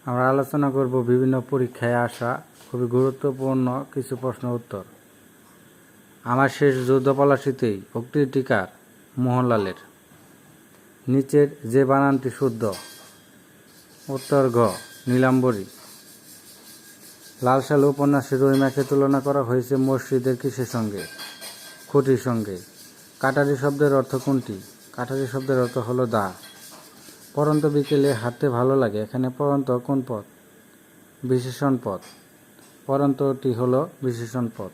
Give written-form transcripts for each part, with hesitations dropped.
আমরা আলোচনা করব বিভিন্ন পরীক্ষায় আসা খুবই গুরুত্বপূর্ণ কিছু প্রশ্ন উত্তর। আমার শেষ যুদ্ধ পলাশীতেই উক্তির টিকার মোহনলালের নিচের যে বানানটি শুদ্ধ? উত্তর ঘ নীলাম্বরী। লাল সালু উপন্যাসে রহিমাকে তুলনা করা হয়েছে মসজিদের কিসের সঙ্গে? খুঁটির সঙ্গে। কাটারি শব্দের অর্থ কোনটি? কাটারি শব্দের অর্থ হলো দা। পড়ন্ত বিকেলে হাঁটতে ভালো লাগে, এখানে পড়ন্ত কোন পদ? বিশেষণ পদ। পড়ন্তটি হলো বিশেষণ পদ।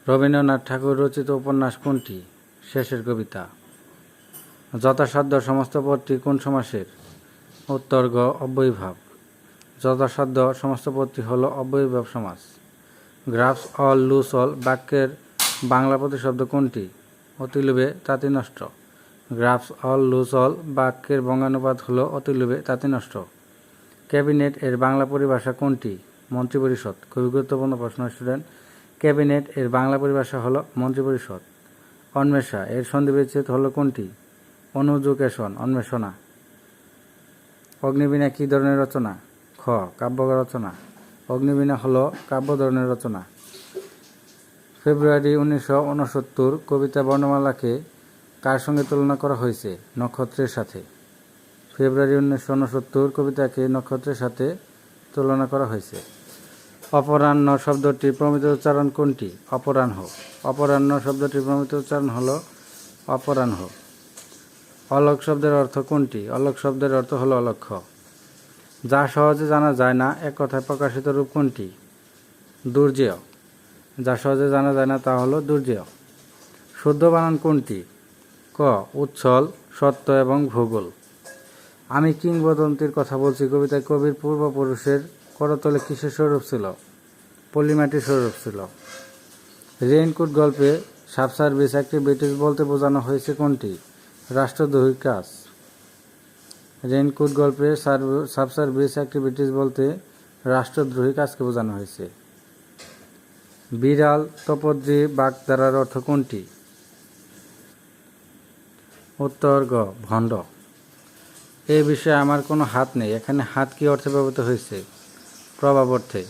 রবীন্দ্রনাথ ঠাকুর রচিত উপন্যাস কোনটি? শেষের কবিতা। যথাসাধ্য সমস্ত পদটি কোন সমাসের? উত্তর গ অব্যয়ীভাব। যথাসাধ্য সমস্ত পদটি হলো অব্যয়ীভাব সমাস। গ্রাফস অল লুজ অল বাক্যের বাংলা প্রতিশব্দ কোনটি? অতি লোভে তাঁতি নষ্ট। গ্রাফস অল লুজ অল বাক্যের বঙ্গানুবাদ হলো অতি লোভে তাঁতি নষ্ট। ক্যাবিনেট এর বাংলা পরিভাষা কোনটি? মন্ত্রিপরিষদ। খুবই গুরুত্বপূর্ণ প্রশ্ন স্টুডেন্ট। ক্যাবিনেট এর বাংলা পরিভাষা হলো মন্ত্রিপরিষদ। অন্বেষা এর সন্ধিবিচ্ছেদ হলো কোনটি? অনুযুকেশন, অন্বেষণা। অগ্নিবীণা কী ধরনের রচনা? খ কাব্য রচনা। অগ্নিবীণা হলো কাব্য ধরনের রচনা। ফেব্রুয়ারি 1969 কবিতা বর্ণমালাকে কার সঙ্গে তুলনা করা হয়েছে? নক্ষত্রের সাথে। ফেব্রুয়ারি 1969 কবিতাকে নক্ষত্রের সাথে তুলনা করা হয়েছে। অপরাহ্ন শব্দটির প্রমিত উচ্চারণ কোনটি? অপরাহ্ন। অপরাহ্ন শব্দটির প্রমিত উচ্চারণ হলো অপরাহ্ন। অলক শব্দের অর্থ কোনটি? অলক শব্দের অর্থ হলো অলক্ষ্য। যা সহজে জানা যায় না এক কথায় প্রকাশিত রূপ কোনটি? দুর্জেয়। যা সহজে জানা যায় না তা হলো দুর্জেয়। শুদ্ধ বানান কোনটি? ক উচ্ছল, সত্য এবং ভূগোল। আমি কিংবদন্তির কথা বলছি কবিতায় কবির পূর্বপুরুষের করতলে কিসের স্বরূপ ছিল? পলিমাটির স্বরূপ ছিল। রেইনকোট গল্পে সাব সার্ভিস অ্যাক্টিভিটিস বলতে বোঝানো হয়েছে কোনটি? রাষ্ট্রদ্রোহী কাজ। রেইনকোট গল্পে সাব সার্ভিস অ্যাক্টিভিটিস বলতে রাষ্ট্রদ্রোহী কাজকে বোঝানো হয়েছে। বিড়াল তপোদ্রি বাগধারার অর্থ কোনটি? উত্তর গ ভণ্ড। এই বিষয়ে আমার কোনো হাত নেই, এখানে হাত কি অর্থে ব্যবহৃত হয়েছে? প্রভাব অর্থে।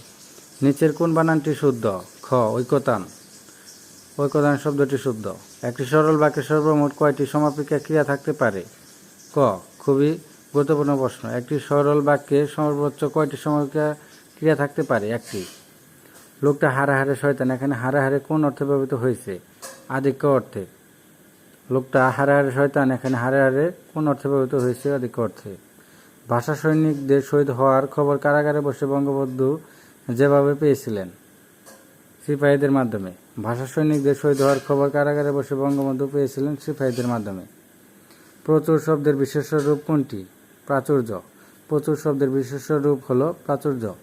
নিচের কোন বানানটি শুদ্ধ? খ ঐকতান। ঐকতান শব্দটি শুদ্ধ। একটি সরল বাক্যে সর্বমোট কয়টি সমাপিকা ক্রিয়া থাকতে পারে? ক খুবই গুরুত্বপূর্ণ প্রশ্ন। একটি সরল বাক্যে সর্বোচ্চ কয়টি সমাপিকা ক্রিয়া থাকতে পারে? একটি। লোকটা হাড়ে শয়তান, এখানে হাড়ে কোন অর্থে ব্যবহৃত হয়েছে? আধিক্য অর্থে। লোকটা হাড়ে শয়তান, এখানে হাড়ে কোন অর্থে ব্যবহৃত হয়েছে? আধিক্য অর্থে। ভাষা সৈনিকদের শহীদ হওয়ার খবর কারাগারে বসে বঙ্গবন্ধু যেভাবে পেয়েছিলেন? সিপাহীদের মাধ্যমে। ভাষা সৈনিকদের শহীদ হওয়ার খবর কারাগারে বসে বঙ্গবন্ধু পেয়েছিলেন সিপাহীদের মাধ্যমে। প্রচুর শব্দের বিশেষ্য রূপ কোনটি? প্রাচুর্য। প্রচুর শব্দের বিশেষ্য রূপ হলো প্রাচুর্য।